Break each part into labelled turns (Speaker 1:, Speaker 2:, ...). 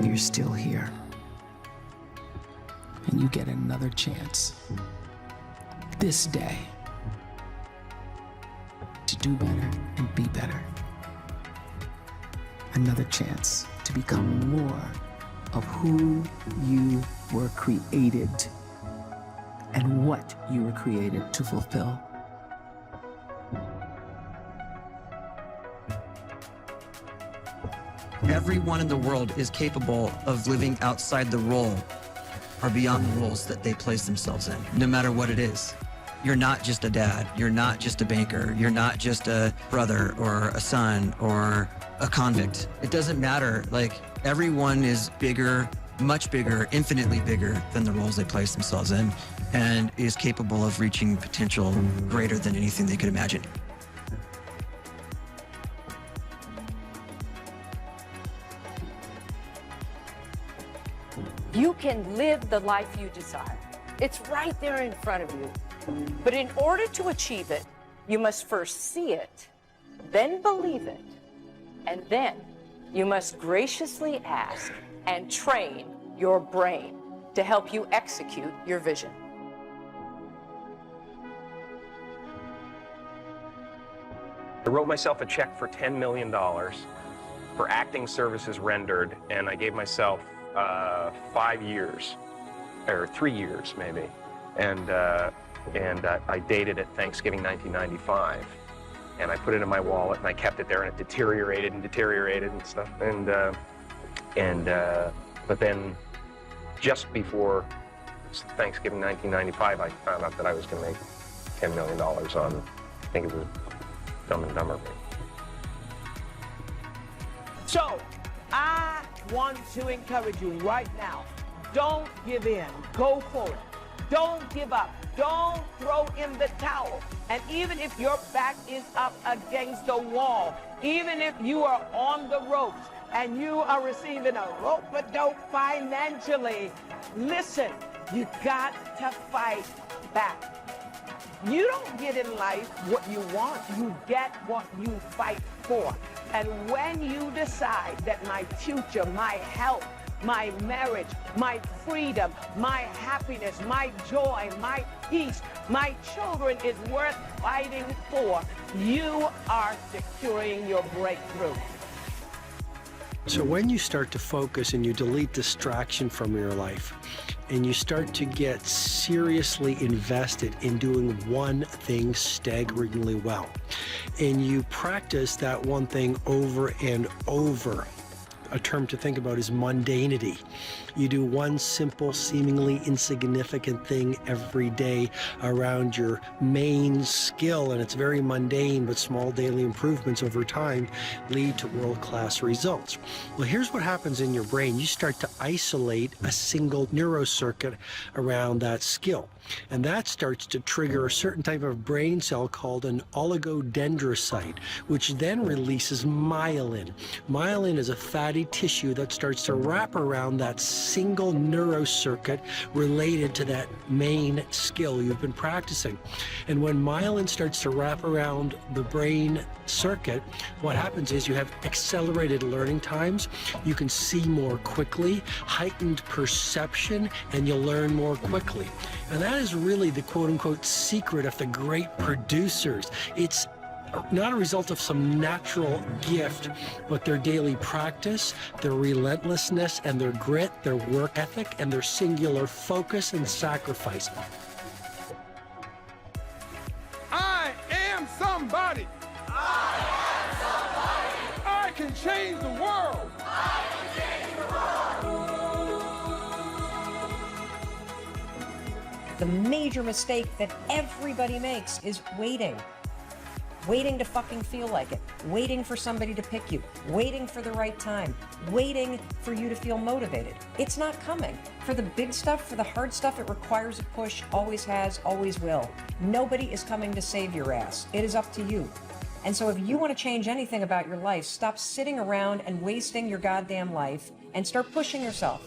Speaker 1: You're still here. And you get another chance this day to do better and be better. Another chance to become more of who you were created and what you were created to fulfill.
Speaker 2: Everyone in the world is capable of living outside the role or beyond the roles that they place themselves in, no matter what it is. You're not just a dad, you're not just a banker, you're not just a brother or a son or a convict. It doesn't matter. Like, everyone is bigger, much bigger, infinitely bigger than the roles they place themselves in, and is capable of reaching potential greater than anything they could imagine.
Speaker 3: You can live the life you desire. It's right there in front of you. But in order to achieve it, you must first see it, then believe it, and then you must graciously ask and train your brain to help you execute your vision.
Speaker 4: I wrote myself a check for $10 million for acting services rendered, and I gave myself 5 years, or 3 years maybe, and I dated it Thanksgiving 1995, and I put it in my wallet, and I kept it there, and it deteriorated and stuff, but then just before Thanksgiving 1995, I found out that I was going to make $10 million on, I think it was Dumb and Dumber.
Speaker 5: So, I want to encourage you right now. Don't give in. Go for it. Don't give up. Don't throw in the towel. And even if your back is up against the wall, even if you are on the ropes and you are receiving a rope-a-dope financially, listen, you got to fight back. You don't get in life what you want, you get what you fight for. And when you decide that my future, my health, my marriage, my freedom, my happiness, my joy, my peace, my children is worth fighting for, you are securing your breakthrough.
Speaker 6: So when you start to focus and you delete distraction from your life, and you start to get seriously invested in doing one thing staggeringly well, and you practice that one thing over and over, a term to think about is mundanity. You do one simple, seemingly insignificant thing every day around your main skill, and it's very mundane, but small daily improvements over time lead to world-class results. Well, here's what happens in your brain. You start to isolate a single neurocircuit around that skill, and that starts to trigger a certain type of brain cell called an oligodendrocyte, which then releases myelin. Myelin is a fatty tissue that starts to wrap around that single neurocircuit related to that main skill you've been practicing. And when myelin starts to wrap around the brain circuit, what happens is you have accelerated learning times, you can see more quickly, heightened perception, and you'll learn more quickly. And that is really the quote-unquote secret of the great producers. It's not a result of some natural gift, but their daily practice, their relentlessness and their grit, their work ethic, and their singular focus and sacrifice.
Speaker 7: I am somebody.
Speaker 8: I am somebody.
Speaker 7: I can change the world.
Speaker 8: I can change the world.
Speaker 9: The major mistake that everybody makes is waiting. Waiting to fucking feel like it. Waiting for somebody to pick you. Waiting for the right time. Waiting for you to feel motivated. It's not coming. For the big stuff, for the hard stuff, it requires a push, always has, always will. Nobody is coming to save your ass. It is up to you. And so if you want to change anything about your life, stop sitting around and wasting your goddamn life and start pushing yourself.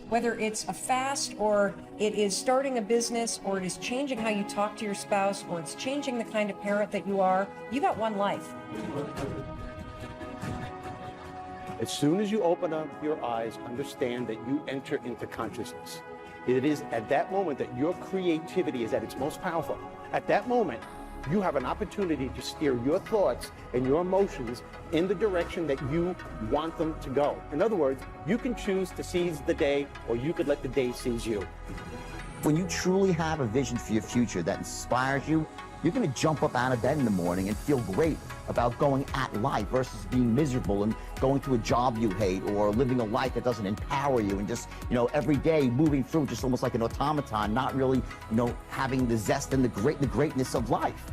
Speaker 9: Whether it's a fast, or it is starting a business, or it is changing how you talk to your spouse, or it's changing the kind of parent that you are, you got one life.
Speaker 10: As soon as you open up your eyes, understand that you enter into consciousness. It is at that moment that your creativity is at its most powerful. At that moment, you have an opportunity to steer your thoughts and your emotions in the direction that you want them to go. In other words, you can choose to seize the day, or you could let the day seize you.
Speaker 11: When you truly have a vision for your future that inspires you, you're going to jump up out of bed in the morning and feel great about going at life versus being miserable and going to a job you hate or living a life that doesn't empower you and just, every day moving through just almost like an automaton, not really, having the zest and the greatness of life.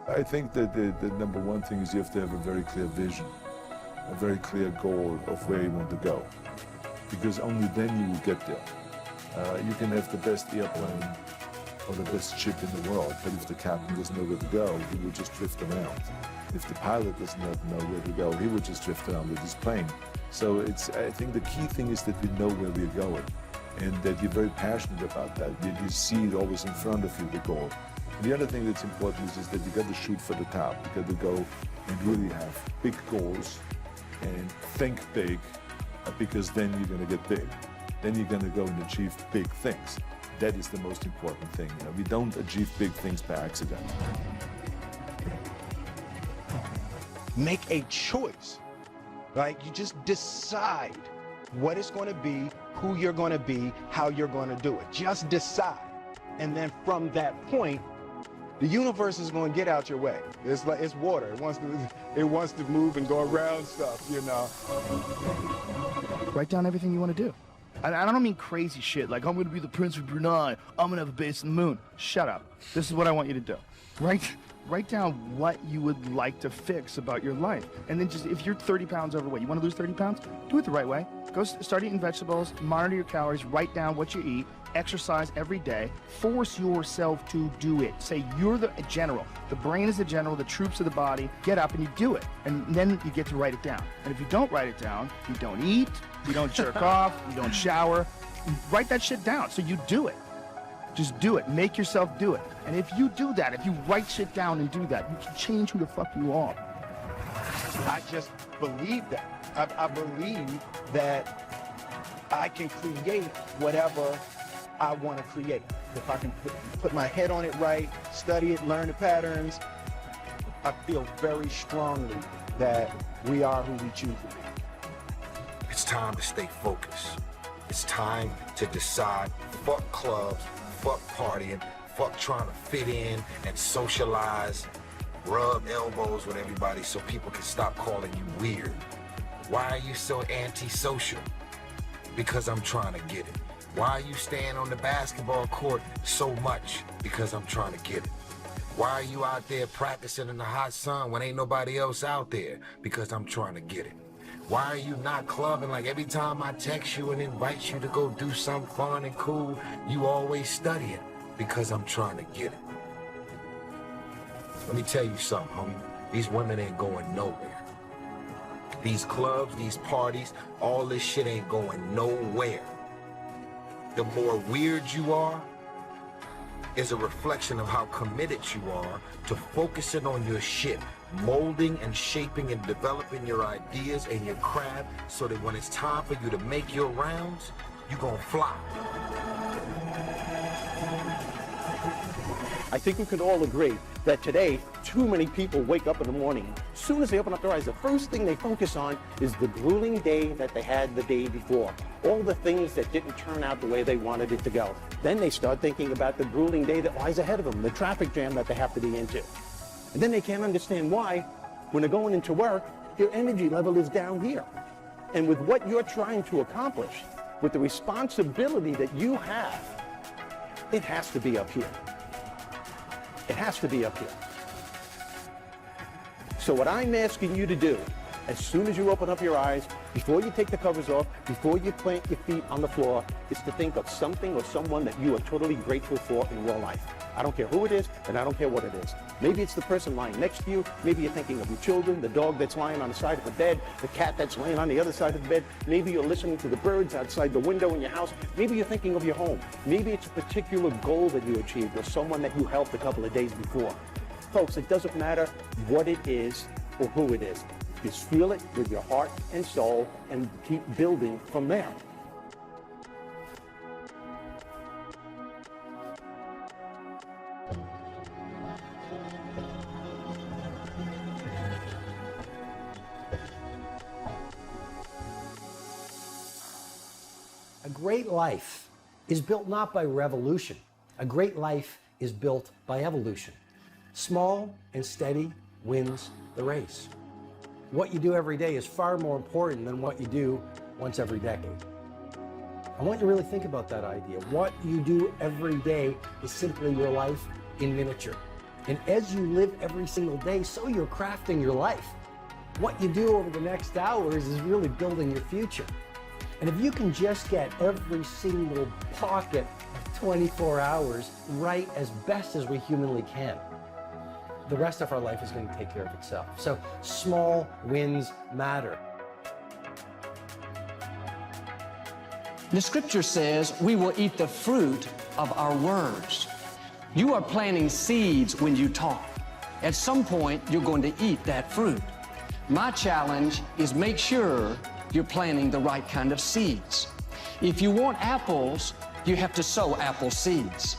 Speaker 12: I think that the number one thing is you have to have a very clear vision, a very clear goal of where you want to go, because only then you will get there. You can have the best airplane or the best ship in the world, but if the captain doesn't know where to go, he will just drift around. If the pilot doesn't know where to go, he will just drift around with his plane. So I think the key thing is that we know where we're going and that you're very passionate about that. You see it always in front of you, the goal. And the other thing that's important is that you got to shoot for the top. You got to go and really have big goals and think big, because then you're going to get big. Then you're going to go and achieve big things. That is the most important thing. We don't achieve big things by accident.
Speaker 13: Make a choice, right? You just decide what it's going to be, who you're going to be, how you're going to do it. Just decide. And then from that point, the universe is going to get out your way. It's like it's water. It wants to move and go around stuff,
Speaker 14: Write down everything you want to do. I don't mean crazy shit like I'm going to be the Prince of Brunei, I'm going to have a base on the moon. Shut up. This is what I want you to do. Write down what you would like to fix about your life. And then just, if you're 30 pounds overweight, you want to lose 30 pounds? Do it the right way. Go start eating vegetables, monitor your calories, write down what you eat, exercise every day, force yourself to do it. Say you're the general. The brain is the general, the troops of the body. Get up and you do it. And then you get to write it down. And if you don't write it down, you don't eat, you don't jerk off, you don't shower. Write that shit down so you do it. Just do it. Make yourself do it. And if you do that, if you write shit down and do that, you can change who the fuck you are.
Speaker 13: I just believe that. I believe that I can create whatever I want to create. If I can put my head on it right, study it, learn the patterns, I feel very strongly that we are who we choose to be.
Speaker 15: It's time to stay focused. It's time to decide, fuck clubs, fuck partying, fuck trying to fit in and socialize, rub elbows with everybody so people can stop calling you weird. Why are you so antisocial? Because I'm trying to get it. Why are you staying on the basketball court so much? Because I'm trying to get it. Why are you out there practicing in the hot sun when ain't nobody else out there? Because I'm trying to get it. Why are you not clubbing? Like every time I text you and invite you to go do something fun and cool, you always studying. Because I'm trying to get it. Let me tell you something, homie. These women ain't going nowhere. These clubs, these parties, all this shit ain't going nowhere. The more weird you are is a reflection of how committed you are to focusing on your shit, molding and shaping and developing your ideas and your craft so that when it's time for you to make your rounds, you're gonna fly.
Speaker 10: I think we could all agree that today, too many people wake up in the morning. As soon as they open up their eyes, the first thing they focus on is the grueling day that they had the day before. All the things that didn't turn out the way they wanted it to go. Then they start thinking about the grueling day that lies ahead of them, the traffic jam that they have to be into. And then they can't understand why, when they're going into work, your energy level is down here. And with what you're trying to accomplish, with the responsibility that you have, it has to be up here. It has to be up here. So what I'm asking you to do, as soon as you open up your eyes, before you take the covers off, before you plant your feet on the floor, is to think of something or someone that you are totally grateful for in your life. I don't care who it is, and I don't care what it is. Maybe it's the person lying next to you. Maybe you're thinking of your children, the dog that's lying on the side of the bed, the cat that's laying on the other side of the bed. Maybe you're listening to the birds outside the window in your house. Maybe you're thinking of your home. Maybe it's a particular goal that you achieved or someone that you helped a couple of days before. Folks, it doesn't matter what it is or who it is. Just feel it with your heart and soul and keep building from there.
Speaker 6: A great life is built not by revolution. A great life is built by evolution. Small and steady wins the race. What you do every day is far more important than what you do once every decade. I want you to really think about that idea. What you do every day is simply your life in miniature. And as you live every single day, so you're crafting your life. What you do over the next hours is really building your future. And if you can just get every single pocket of 24 hours right as best as we humanly can, the rest of our life is going to take care of itself. So small wins matter.
Speaker 16: The scripture says we will eat the fruit of our words. You are planting seeds when you talk. At some point, you're going to eat that fruit. My challenge is make sure you're planting the right kind of seeds. If you want apples, you have to sow apple seeds.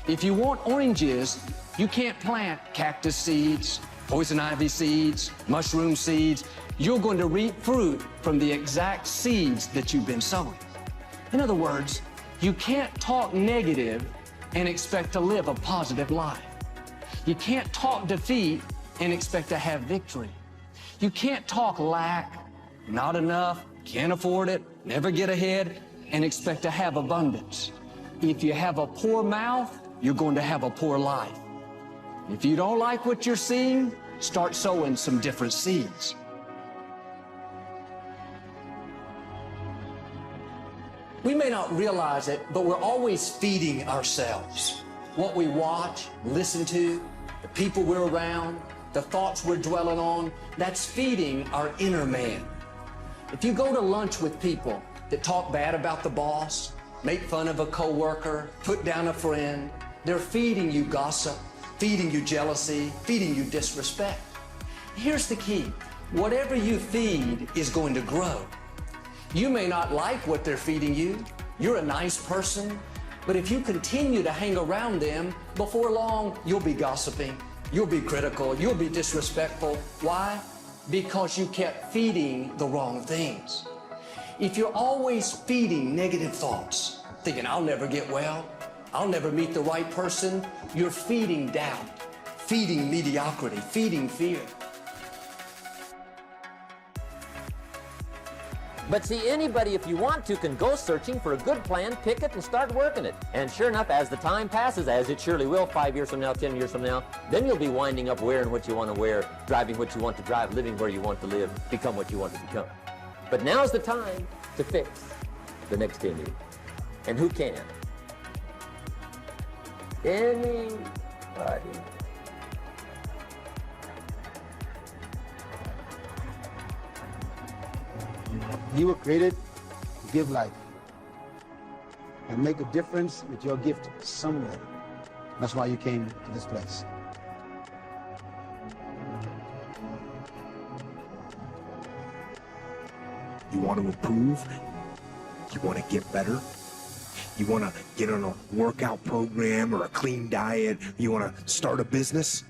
Speaker 16: If you want oranges, you can't plant cactus seeds, poison ivy seeds, mushroom seeds. You're going to reap fruit from the exact seeds that you've been sowing. In other words, you can't talk negative and expect to live a positive life. You can't talk defeat and expect to have victory. You can't talk lack, not enough, can't afford it, never get ahead, and expect to have abundance. If you have a poor mouth, you're going to have a poor life. If you don't like what you're seeing, start sowing some different seeds. We may not realize it, but we're always feeding ourselves. What we watch, listen to, the people we're around, the thoughts we're dwelling on, that's feeding our inner man. If you go to lunch with people that talk bad about the boss, make fun of a coworker, put down a friend, they're feeding you gossip, feeding you jealousy, feeding you disrespect. Here's the key. Whatever you feed is going to grow. You may not like what they're feeding you. You're a nice person, but if you continue to hang around them, before long, you'll be gossiping, you'll be critical, you'll be disrespectful. Why? Because you kept feeding the wrong things. If you're always feeding negative thoughts, thinking, I'll never get well, I'll never meet the right person, you're feeding doubt, feeding mediocrity, feeding fear.
Speaker 17: But see, anybody, if you want to, can go searching for a good plan, pick it, and start working it. And sure enough, as the time passes, as it surely will 5 years from now, 10 years from now, then you'll be winding up wearing what you want to wear, driving what you want to drive, living where you want to live, become what you want to become. But now's the time to fix the next 10 years. And who can? Anybody.
Speaker 18: You were created to give life and make a difference with your gift somewhere. That's why you came to this place.
Speaker 15: You want to improve? You want to get better? You want to get on a workout program or a clean diet? You want to start a business?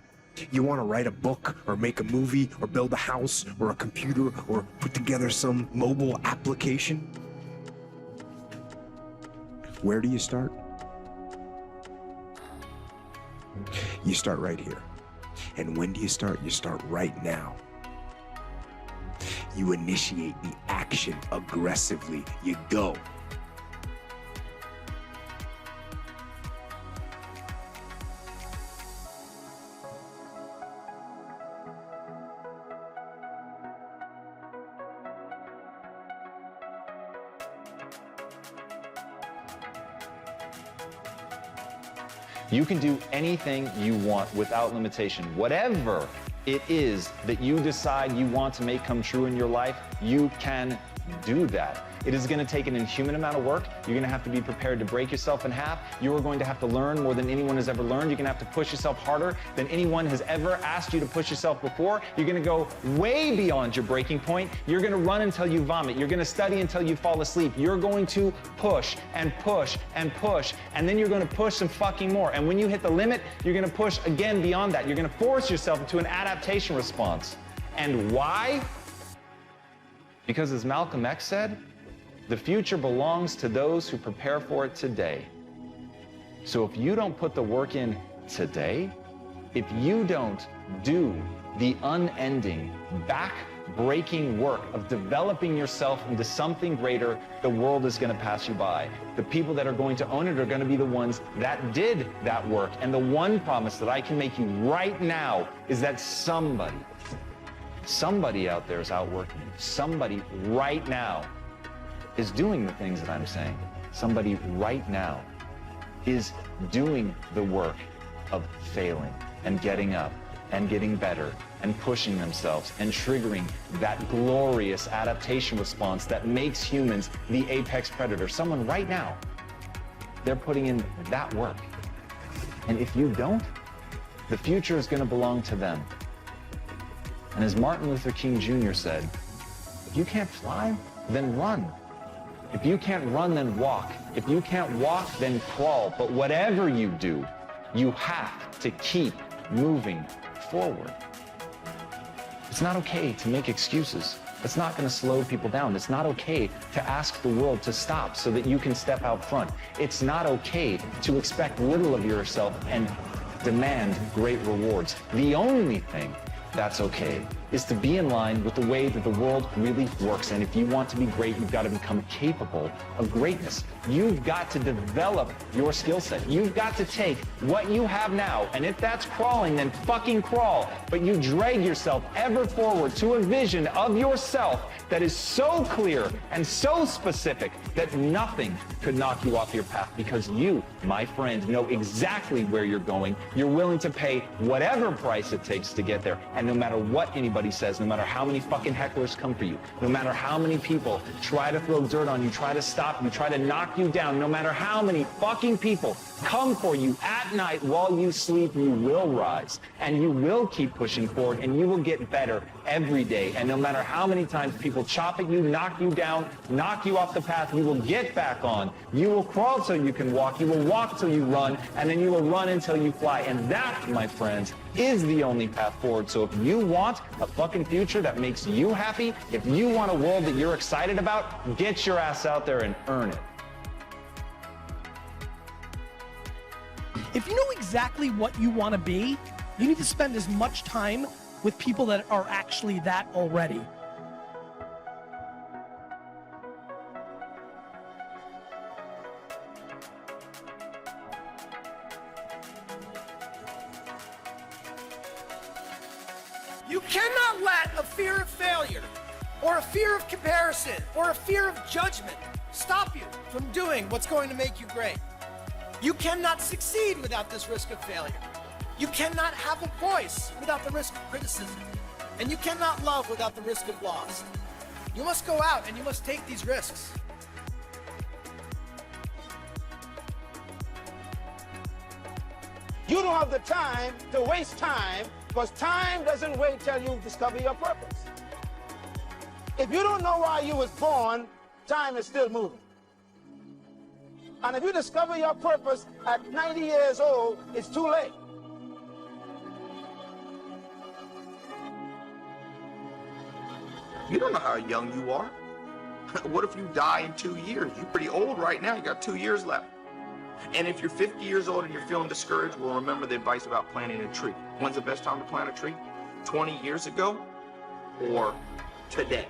Speaker 15: You want to write a book or make a movie or build a house or a computer or put together some mobile application? Where do you start? You start right here. And when do you start? You start right now. You initiate the action aggressively. You go.
Speaker 19: You can do anything you want without limitation. Whatever it is that you decide you want to make come true in your life, you can do that. It is going to take an inhuman amount of work. You're going to have to be prepared to break yourself in half. You are going to have to learn more than anyone has ever learned. You're going to have to push yourself harder than anyone has ever asked you to push yourself before. You're going to go way beyond your breaking point. You're going to run until you vomit. You're going to study until you fall asleep. You're going to push and push and push, and then you're going to push some fucking more. And when you hit the limit, you're going to push again beyond that. You're going to force yourself into an adaptation response. And why? Because as Malcolm X said, the future belongs to those who prepare for it today. So if you don't put the work in today, if you don't do the unending, back-breaking work of developing yourself into something greater, the world is going to pass you by. The people that are going to own it are going to be the ones that did that work. And the one promise that I can make you right now is that somebody out there is outworking you. Somebody right now is doing the things that I'm saying. Somebody right now is doing the work of failing and getting up and getting better and pushing themselves and triggering that glorious adaptation response that makes humans the apex predator. Someone right now, they're putting in that work. And if you don't, the future is going to belong to them. And as Martin Luther King Jr. said, if you can't fly, then run. If you can't run, then walk. If you can't walk, then crawl. But whatever you do, you have to keep moving forward. It's not okay to make excuses. It's not going to slow people down. It's not okay to ask the world to stop so that you can step out front. It's not okay to expect little of yourself and demand great rewards. The only thing that's okay is to be in line with the way that the world really works. And if you want to be great, you've got to become capable of greatness. You've got to develop your skill set. You've got to take what you have now, and if that's crawling, then fucking crawl. But you drag yourself ever forward to a vision of yourself that is so clear and so specific that nothing could knock you off your path, because you, my friend, know exactly where you're going. You're willing to pay whatever price it takes to get there. And no matter what anybody says, no matter how many fucking hecklers come for you, no matter how many people try to throw dirt on you, try to stop you, try to knock you down, no matter how many fucking people come for you at night while you sleep, you will rise and you will keep pushing forward and you will get better every day. And no matter how many times people chop at you, knock you down, knock you off the path, you will get back on. You will crawl till you can walk. You will walk till you run, and then you will run until you fly. And that, my friends, is the only path forward. So if you want a fucking future that makes you happy, if you want a world that you're excited about, get your ass out there and earn it.
Speaker 20: If you know exactly what you want to be, you need to spend as much time with people that are actually that already. You cannot let a fear of failure, or a fear of comparison, or a fear of judgment stop you from doing what's going to make you great. You cannot succeed without this risk of failure. You cannot have a voice without the risk of criticism. And you cannot love without the risk of loss. You must go out and you must take these risks.
Speaker 10: You don't have the time to waste time, because time doesn't wait till you discover your purpose. If you don't know why you was born, time is still moving. And if you discover your purpose at 90 years old, it's too late.
Speaker 21: You don't know how young you are. What if you die in 2 years? You're pretty old right now. You got 2 years left. And if you're 50 years old and you're feeling discouraged, well, remember the advice about planting a tree. When's the best time to plant a tree? 20 years ago or today?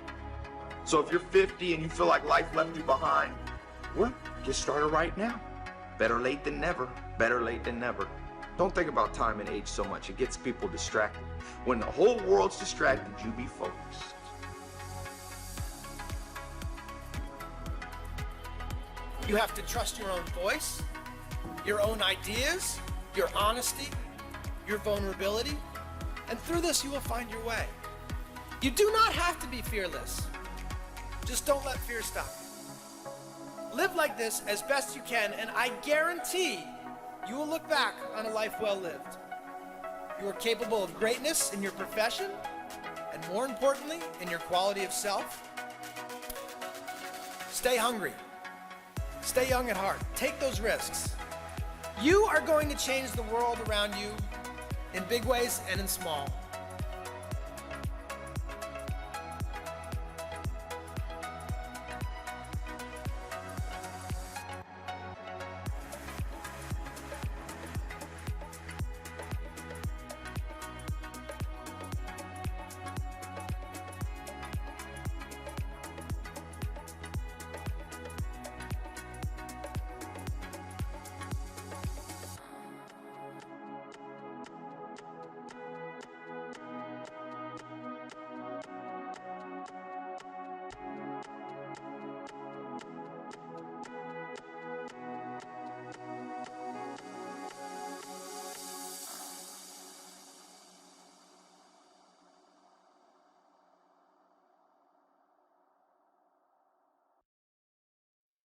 Speaker 21: So if you're 50 and you feel like life left you behind, well, get started right now. Better late than never. Better late than never. Don't think about time and age so much. It gets people distracted. When the whole world's distracted, you be focused.
Speaker 20: You have to trust your own voice, your own ideas, your honesty, your vulnerability, and through this you will find your way. You do not have to be fearless. Just don't let fear stop you. Live like this as best you can, and I guarantee you will look back on a life well lived. You are capable of greatness in your profession, and more importantly, in your quality of self. Stay hungry. Stay young at heart. Take those risks. You are going to change the world around you in big ways and in small.